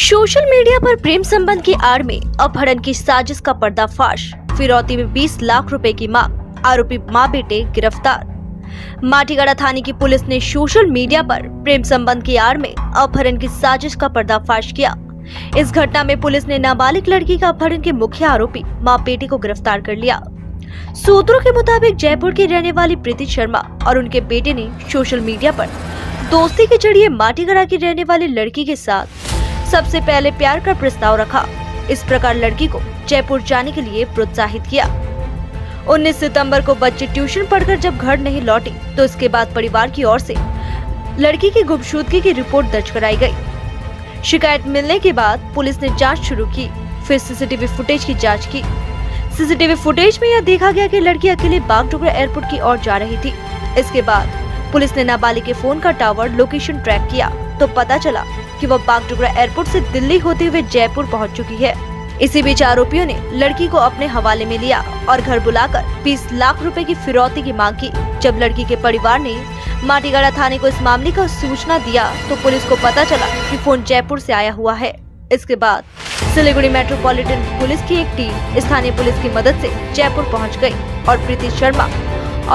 Social media पर प्रेम संबंध की आड़ में अपहरण की साजिश का पर्दाफाश। फिरौती में 20 लाख रुपए की मांग। आरोपी मां बेटे गिरफ्तार। माटीगड़ा थाने की पुलिस ने सोशल मीडिया पर प्रेम संबंध की आड़ में अपहरण की साजिश का पर्दाफाश किया। इस घटना में पुलिस ने नाबालिग लड़की का अपहरण के मुख्य आरोपी मां बेटे को गिरफ्तार कर लिया। सूत्रों के मुताबिक जयपुर की रहने वाली प्रीति शर्मा और उनके बेटे ने सोशल मीडिया पर दोस्ती के जरिए माटीगड़ा की रहने वाली लड़की के साथ सबसे पहले प्यार का प्रस्ताव रखा। इस प्रकार लड़की को जयपुर जाने के लिए प्रोत्साहित किया। 19 सितंबर को बच्चे ट्यूशन पढ़कर जब घर नहीं लौटे तो इसके बाद परिवार की ओर से लड़की की गुमशुदगी की रिपोर्ट दर्ज कराई गई। शिकायत मिलने के बाद पुलिस ने जांच शुरू की, फिर सीसीटीवी फुटेज की जांच की। सीसीटीवी फुटेज में यह देखा गया कि लड़की अकेले बागडोगरा एयरपोर्ट की ओर जा रही थी। इसके बाद पुलिस ने नाबालिग के फोन का टावर लोकेशन ट्रैक किया तो पता चला कि वह बागडोगरा एयरपोर्ट से दिल्ली होते हुए जयपुर पहुंच चुकी है। इसी बीच आरोपियों ने लड़की को अपने हवाले में लिया और घर बुलाकर 20 लाख रुपए की फिरौती की मांग की। जब लड़की के परिवार ने माटीगड़ा थाने को इस मामले का सूचना दिया तो पुलिस को पता चला कि फोन जयपुर से आया हुआ है। इसके बाद सिलीगुड़ी मेट्रोपॉलिटन पुलिस की एक टीम स्थानीय पुलिस की मदद से जयपुर पहुंच गई और प्रीति शर्मा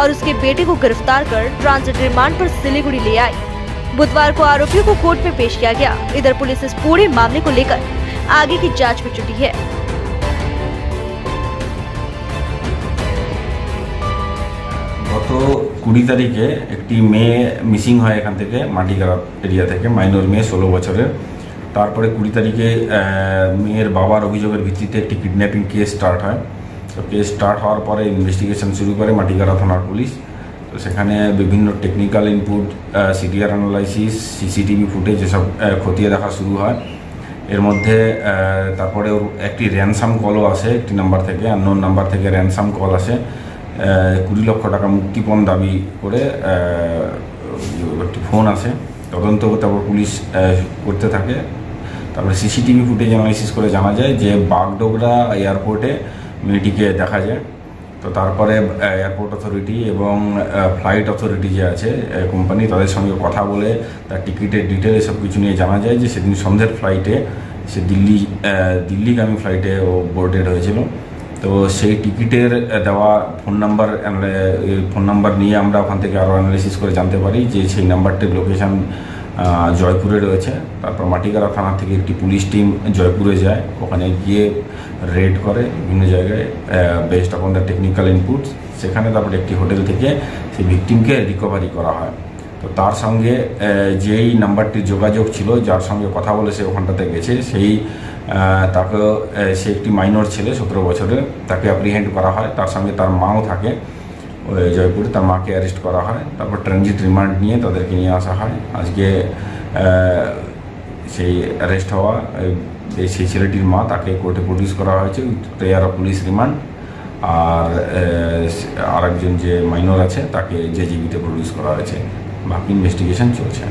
और उसके बेटे को गिरफ्तार कर ट्रांजिट रिमांड पर सिलीगुड़ी ले आई। बुधवार को आरोपियों को कोर्ट में पेश किया गया। इधर पुलिस इस पूरे मामले को लेकर आगे की जांच में जुटी है। গত 20 তারিখে একটি মেয়ে মিসিং হয় এখান থেকে মাটিগড়া এরিয়া থেকে, মাইনর মেয়ে 16 বছরের। তারপরে 20 তারিখে মেয়ের বাবার অভিযোগের ভিত্তিতে একটি কিডন্যাপিং কেস স্টার্ট হয়। তো কেস স্টার্ট হওয়ার পরে ইনভেস্টিগেশন শুরু করে মাটিগড়া থানার পুলিশ। তো সেখানে বিভিন্ন technical input, CTR analysis, CCTV footage এসব খতিয়ে দেখা শুরু হয়। এর মধ্যে তারপরে একটি র্যানসাম কলও আসে, একটি নাম্বার থেকে, আননোন নাম্বার থেকে র্যানসাম কল আসে। 20 লক্ষ টাকা মুক্তিপণ দাবি করে একটি ফোন আসে। তদন্ত তারপর পুলিশ করতে থাকে। তারপরে সিসিটিভি ফুটেজ অ্যানালাইসিস করে জানা যায় যে বাগডোগরা এয়ারপোর্টে মেয়েটিকে দেখা যায়। তো তারপরে এয়ারপোর্ট অথরিটি এবং ফ্লাইট অথরিটি যে আছে কোম্পানি, তাদের সঙ্গে কথা বলে তার টিকিটের ডিটেল এসব কিছু নিয়ে জানা যায় যে সেদিন সন্ধ্যের ফ্লাইটে সে দিল্লিগামী ফ্লাইটে ও বোর্ডেড হয়েছিল। তো সেই টিকিটের দেওয়া ফোন নাম্বার নিয়ে আমরা ওখান থেকে আরও অ্যানালাইসিস করে জানতে পারি যে সেই নাম্বারটির লোকেশান জয়পুরে রয়েছে। তারপর মাটিগড়া থানা থেকে একটি পুলিশ টিম জয়পুরে যায়, ওখানে গিয়ে রেড করে বিভিন্ন জায়গায় based on the technical inputs. সেখানে তারপরে একটি হোটেল থেকে সেই ভিকটিমকে রিকভারি করা হয়। তো তার সঙ্গে যেই নাম্বারটির যোগাযোগ ছিল, যার সঙ্গে কথা বলে সে ওখানটাতে গেছে, তাকে সে একটি মাইনর ছেলে 17 বছরের, তাকে অ্যাপ্রিহেন্ড করা হয়। তার সঙ্গে তার মাও থাকে জয়পুরে, তার মাকে অ্যারেস্ট করা হয়। তারপর ট্রানজিট রিমান্ড নিয়ে তাদেরকে নিয়ে আসা হয়। আজকে সেই অ্যারেস্ট হওয়া সেই ছেলেটির মা, তাকে কোর্টে প্রডিউস করা হয়েছে প্রেয়ার অফ পুলিশ রিমান্ড। আর আরেকজন যে মাইনর আছে তাকে জেজিবিতে প্রডিউস করা হয়েছে। বাকি ইনভেস্টিগেশন চলছে।